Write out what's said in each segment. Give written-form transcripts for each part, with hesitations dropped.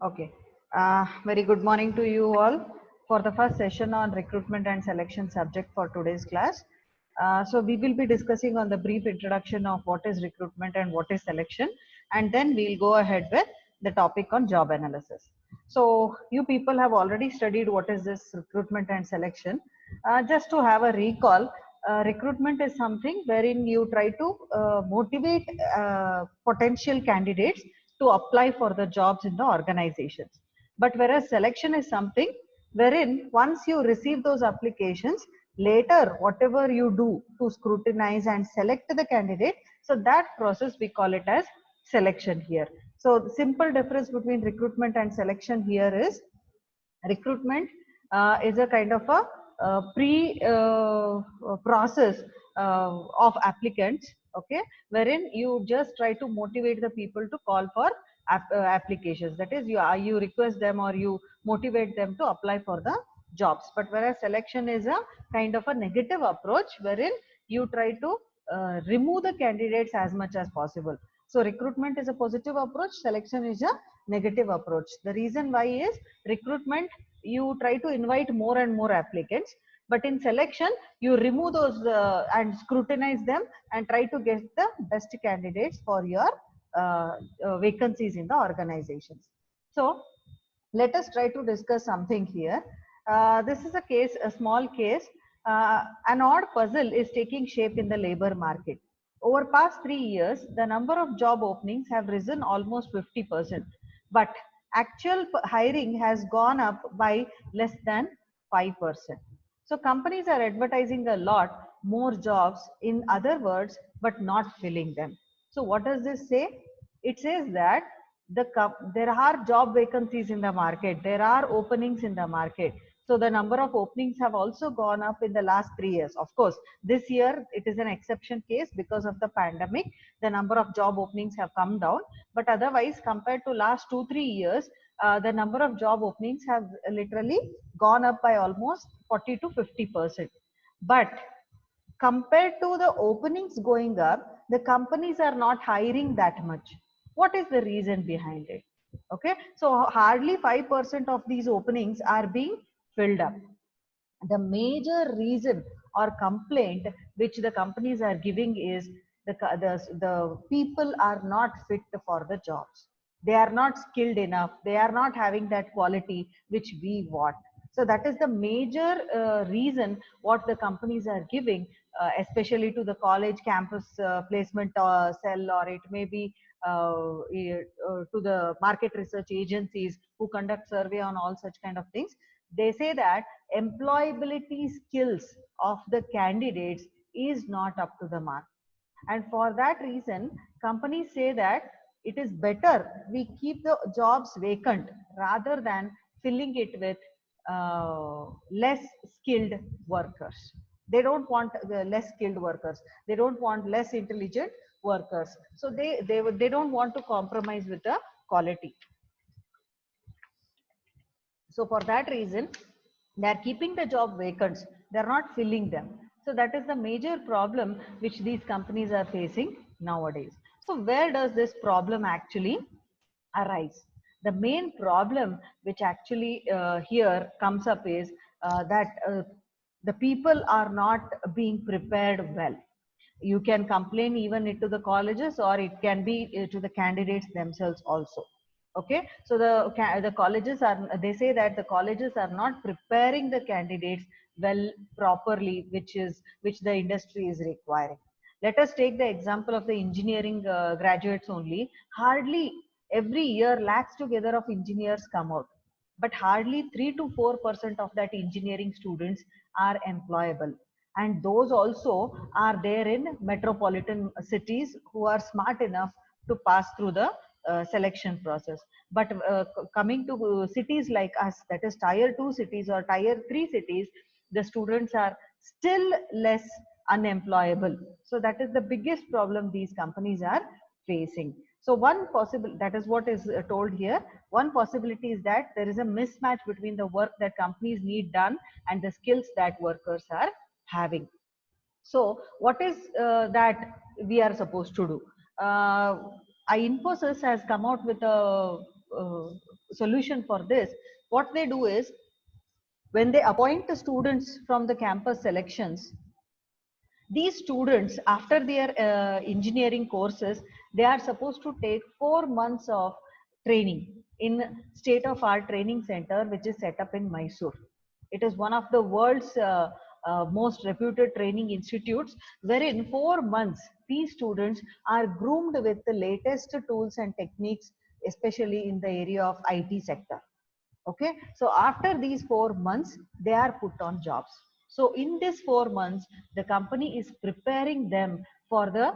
Okay. Very good morning to you all for the first session on recruitment and selection subject for today's class. So we will be discussing on the brief introduction of what is recruitment and what is selection, and then we'll go ahead with the topic on job analysis. So you people have already studied what is this recruitment and selection. Just to have a recall, recruitment is something wherein you try to motivate potential candidates to apply for the jobs in the organizations. But whereas selection is something wherein once you receive those applications, later whatever you do to scrutinize and select the candidate, so that process we call it as selection here. So the simple difference between recruitment and selection here is recruitment is a kind of a pre process of applicants, okay, wherein you just try to motivate the people to call for applications. That is, you request them or you motivate them to apply for the jobs. But whereas selection is a kind of a negative approach wherein you try to remove the candidates as much as possible. So recruitment is a positive approach, selection is a negative approach. The reason why is recruitment, you try to invite more and more applicants, but in selection you remove those and scrutinize them and try to get the best candidates for your vacancies in the organizations. So let us try to discuss something here. This is a case, a small case. An odd puzzle is taking shape in the labor market. Over past 3 years, the number of job openings have risen almost 50%, but actual hiring has gone up by less than 5%. So companies are advertising a lot more jobs, in other words, but not filling them. So what does this say? It says that there are job vacancies in the market, there are openings in the market. So the number of openings have also gone up in the last 3 years. Of course, this year it is an exception case because of the pandemic. The number of job openings have come down, but otherwise, compared to last 2 3 years, the number of job openings have literally gone up by almost 40 to 50%. But compared to the openings going up, the companies are not hiring that much. What is the reason behind it? Okay, so hardly 5% of these openings are being filled up. The major reason or complaint which the companies are giving is the people are not fit for the jobs. They are not skilled enough. They are not having that quality which we want. So that is the major reason what the companies are giving, especially to the college campus placement cell, or it may be to the market research agencies who conduct survey on all such kind of things. They say that employability skills of the candidates is not up to the mark, and for that reason companies say that it is better we keep the jobs vacant rather than filling it with less skilled workers. They don't want the less skilled workers, they don't want less intelligent workers, so they don't want to compromise with the quality. So for that reason, they are keeping the job vacant. They are not filling them. So that is the major problem which these companies are facing nowadays. So where does this problem actually arise? The main problem which actually here comes up is that the people are not being prepared well. You can complain even to the colleges, or it can be to the candidates themselves also. Okay, so the colleges are, they say that the colleges are not preparing the candidates well properly, which the industry is requiring. Let us take the example of the engineering graduates only. Hardly every year lakhs together of engineers come out, but hardly 3 to 4% of that engineering students are employable, and those also are there in metropolitan cities who are smart enough to pass through the selection process. But coming to cities like us, that is tier 2 cities or tier 3 cities, the students are still less unemployable. So that is the biggest problem these companies are facing. So one possible, that is what is told here, one possibility is that there is a mismatch between the work that companies need done and the skills that workers are having. So what is that we are supposed to do? Infosys has come out with a solution for this. What they do is, when they appoint the students from the campus selections, these students, after their engineering courses, they are supposed to take 4 months of training in state of art training center, which is set up in Mysore. It is one of the world's most reputed training institutes, wherein 4 months these students are groomed with the latest tools and techniques, especially in the area of IT sector. Okay, so after these 4 months they are put on jobs. So in this 4 months the company is preparing them for the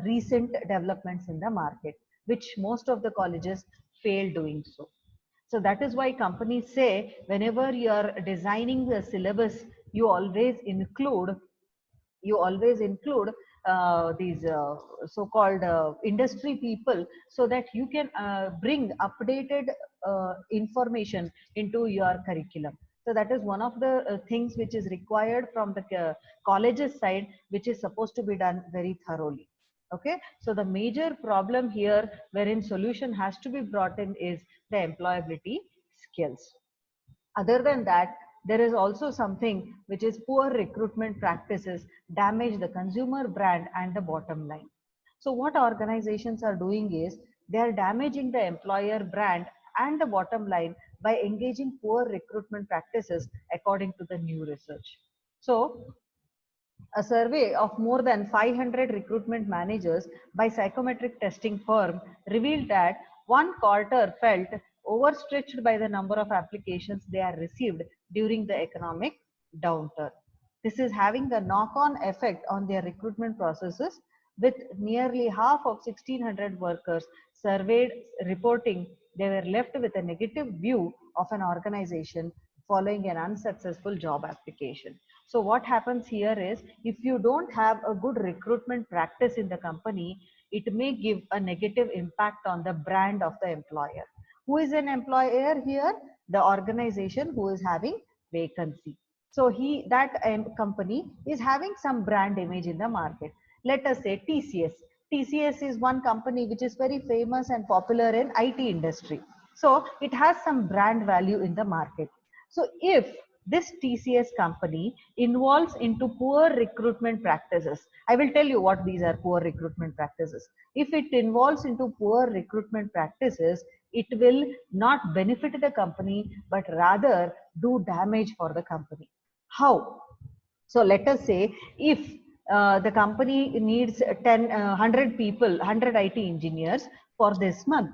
recent developments in the market, which most of the colleges fail doing so. So that is why companies say, whenever you are designing the syllabus, you always include these so-called industry people, so that you can bring updated information into your curriculum. So that is one of the things which is required from the colleges side, which is supposed to be done very thoroughly. Okay, so the major problem here wherein solution has to be brought in is the employability skills. Other than that, there is also something which is poor recruitment practices damage the consumer brand and the bottom line. So what organizations are doing is, they are damaging the employer brand and the bottom line by engaging poor recruitment practices, according to the new research. So a survey of more than 500 recruitment managers by psychometric testing firm revealed that one quarter felt overstretched by the number of applications they are received during the economic downturn. This is having a knock-on effect on their recruitment processes, with nearly half of 1600 workers surveyed reporting they were left with a negative view of an organization following an unsuccessful job application. So what happens here is, if you don't have a good recruitment practice in the company, it may give a negative impact on the brand of the employer. Who is an employer here? The organization who is having vacancy. So that company is having some brand image in the market. Let us say TCS. TCS is one company which is very famous and popular in IT industry. So it has some brand value in the market. So if this TCS company involves into poor recruitment practices, I will tell you what these are poor recruitment practices. If it involves into poor recruitment practices, it will not benefit the company, but rather do damage for the company. How? So let us say, if the company needs 100 people, 100 IT engineers for this month,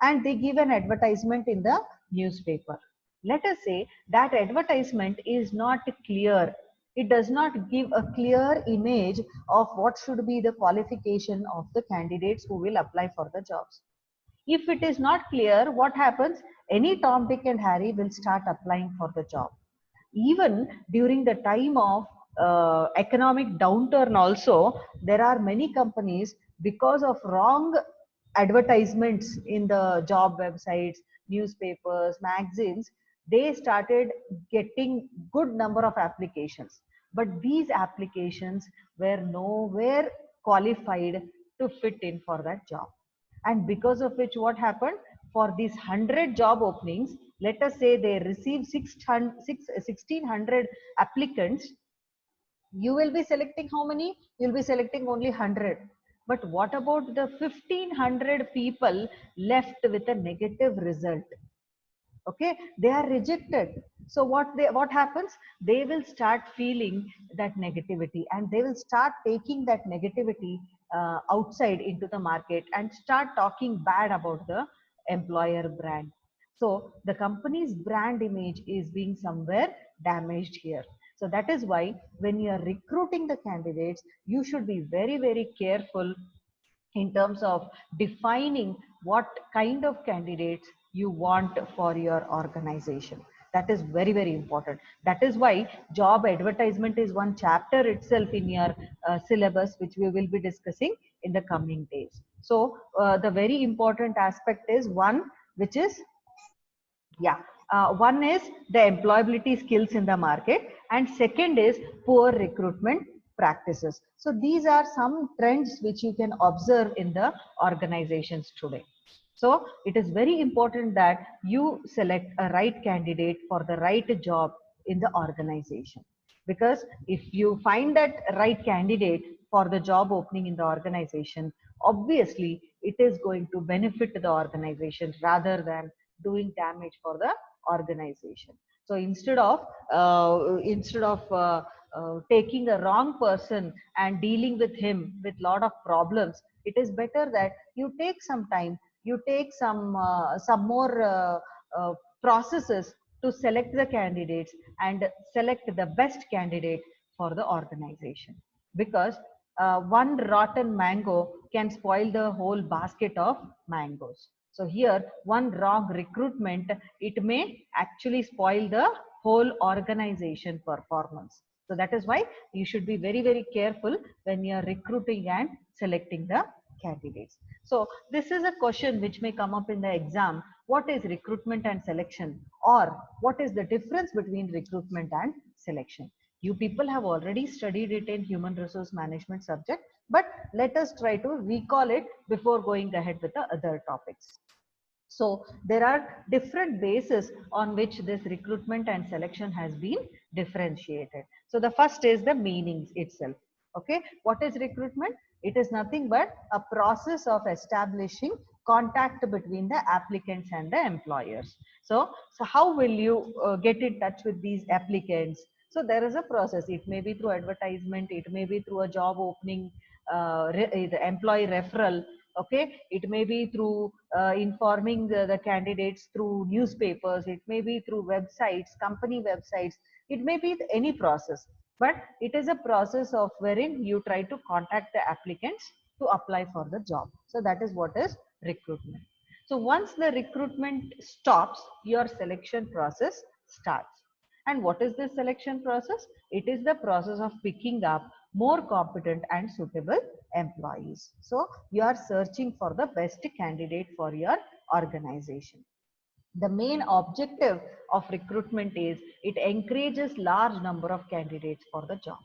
and they give an advertisement in the newspaper. Let us say that advertisement is not clear. It does not give a clear image of what should be the qualification of the candidates who will apply for the jobs. If it is not clear, what happens? Any Tom, Dick and Harry will start applying for the job. Even during the time of economic downturn also, there are many companies, because of wrong advertisements in the job websites, newspapers, magazines, they started getting good number of applications, but these applications were nowhere qualified to fit in for that job. And because of which, what happened? For these 100 job openings, let us say they receive 1600 applicants, you will be selecting how many? You'll be selecting only 100. But what about the 1500 people left with a negative result? Okay, they are rejected. So what happens? They will start feeling that negativity, and they will start taking that negativity outside into the market, and start talking bad about the employer brand. So the company's brand image is being somewhere damaged here. So that is why, when you are recruiting the candidates, you should be very, very careful in terms of defining what kind of candidates you want for your organization. That is very, very important. That is why job advertisement is one chapter itself in your syllabus, which we will be discussing in the coming days. So the very important aspect is one, which is, yeah, one is the employability skills in the market, and second is poor recruitment practices. So these are some trends which you can observe in the organizations today. So it is very important that you select a right candidate for the right job in the organization. Because if you find that right candidate for the job opening in the organization, obviously it is going to benefit the organization rather than doing damage for the organization. So instead of taking a wrong person and dealing with him with lot of problems, it is better that you take some time, you take some more processes to select the candidates and select the best candidate for the organization. Because one rotten mango can spoil the whole basket of mangoes. So here, one wrong recruitment, it may actually spoil the whole organization performance. So that is why you should be very, very careful when you are recruiting and selecting the candidates. So this is a question which may come up in the exam. What is recruitment and selection? Or what is the difference between recruitment and selection? You people have already studied it in human resource management subject, but let us try to recall it before going ahead with the other topics. So there are different bases on which this recruitment and selection has been differentiated. So the first is the meanings itself. Okay, what is recruitment? It is nothing but a process of establishing contact between the applicants and the employers. So how will you get in touch with these applicants? So there is a process. It may be through advertisement, it may be through a job opening, the employee referral. Okay, it may be through informing the candidates through newspapers, it may be through websites, company websites, it may be any process, but it is a process of wherein you try to contact the applicants to apply for the job. So that is what is recruitment. So once the recruitment stops, your selection process starts. And what is this selection process? It is the process of picking up more competent and suitable employees. So you are searching for the best candidate for your organization. The main objective of recruitment is it encourages large number of candidates for the job.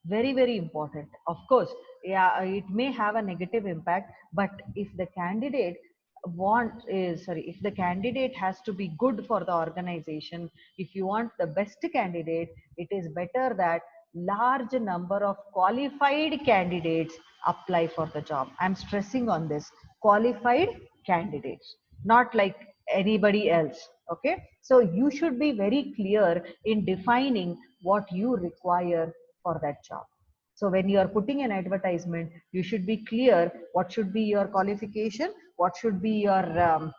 Very, very important. Of course, yeah, it may have a negative impact, but if the candidate if the candidate has to be good for the organization, if you want the best candidate, it is better that large number of qualified candidates apply for the job. I'm stressing on this, qualified candidates, not like anybody else. Okay, so you should be very clear in defining what you require for that job. So when you are putting an advertisement, you should be clear what should be your qualification, what should be your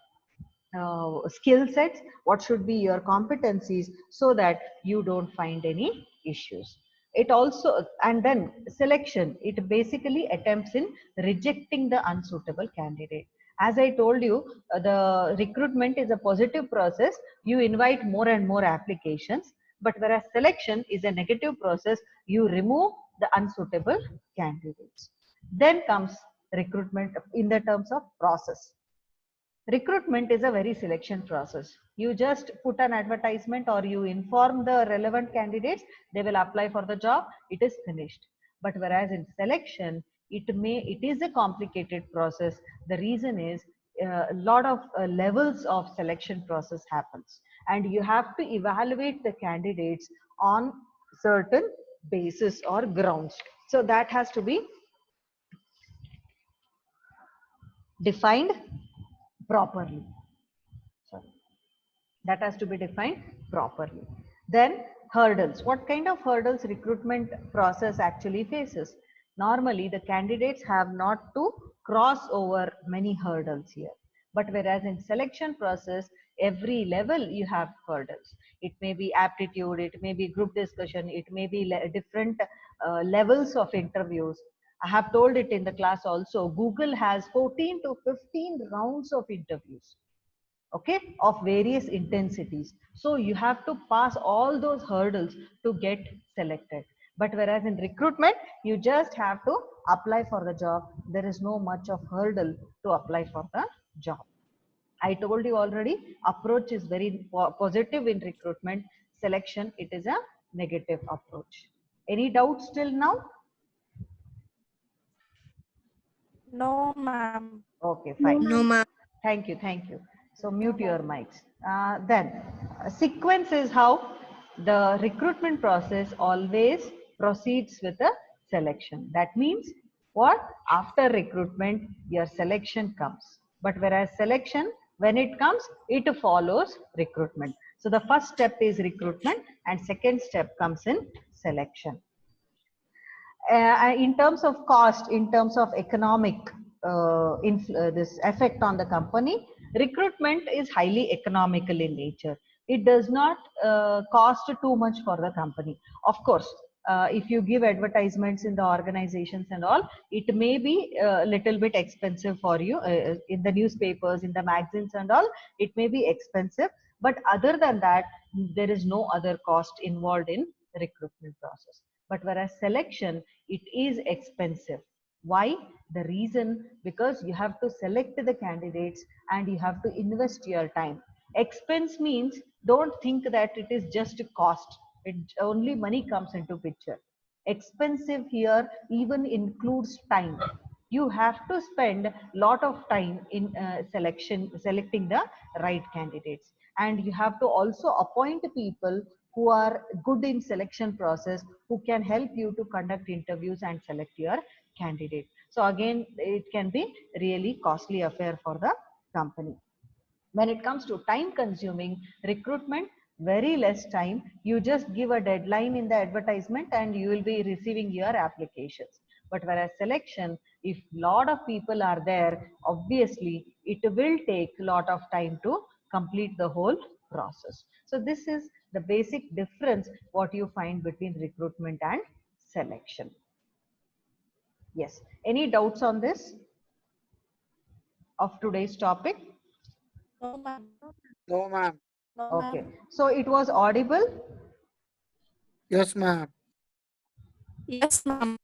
skill sets, what should be your competencies, so that you don't find any issues. It also, and then selection, it basically attempts in rejecting the unsuitable candidate. As I told you, the recruitment is a positive process. You invite more and more applications, but whereas selection is a negative process, you remove the unsuitable candidates. Then comes recruitment in the terms of process. Recruitment is a very selection process. You just put an advertisement or you inform the relevant candidates, they will apply for the job, it is finished. But whereas in selection, it is a complicated process. The reason is a lot of levels of selection process happens, and you have to evaluate the candidates on certain basis or grounds. So that has to be defined properly. Sorry. That has to be defined properly. Then hurdles. What kind of hurdles recruitment process actually faces? Normally, the candidates have not to cross over many hurdles here. But whereas in selection process, every level you have hurdles. It may be aptitude, it may be group discussion, it may be different levels of interviews. I have told it in the class also. Google has 14 to 15 rounds of interviews, okay, of various intensities. So you have to pass all those hurdles to get selected. But whereas in recruitment, you just have to apply for the job. There is no much of hurdle to apply for the job. I told you already, approach is very positive in recruitment. Selection, it is a negative approach. Any doubts till now? No, ma'am. Okay, fine. No, ma'am. Thank you, thank you. So No, mute your ma'am. mics. Then, sequence is how the recruitment process always proceeds with a selection. That means what? After recruitment, your selection comes. But whereas selection, when it comes, it follows recruitment. So the first step is recruitment, and second step comes in selection. In terms of cost, in terms of economic this effect on the company, recruitment is highly economical in nature. It does not cost too much for the company. Of course, if you give advertisements in the organizations and all, it may be a little bit expensive for you in the newspapers, in the magazines and all. It may be expensive, but other than that, there is no other cost involved in the recruitment process. But whereas selection, it is expensive. Why? The reason, because you have to select the candidates and you have to invest your time. Expense means don't think that it is just cost. It only money comes into picture. Expensive here even includes time. You have to spend lot of time in selecting the right candidates, and you have to also appoint people who are good in selection process, who can help you to conduct interviews and select your candidate. So again, it can be really costly affair for the company. When it comes to time consuming recruitment, very less time. You just give a deadline in the advertisement and you will be receiving your applications. But whereas selection, if lot of people are there, obviously it will take a lot of time to complete the whole process. So this is the basic difference what you find between recruitment and selection. Yes, any doubts on this of today's topic? No, ma'am. No, ma'am. No, Okay, ma'am. so it was audible. Yes, ma'am. Yes, ma'am.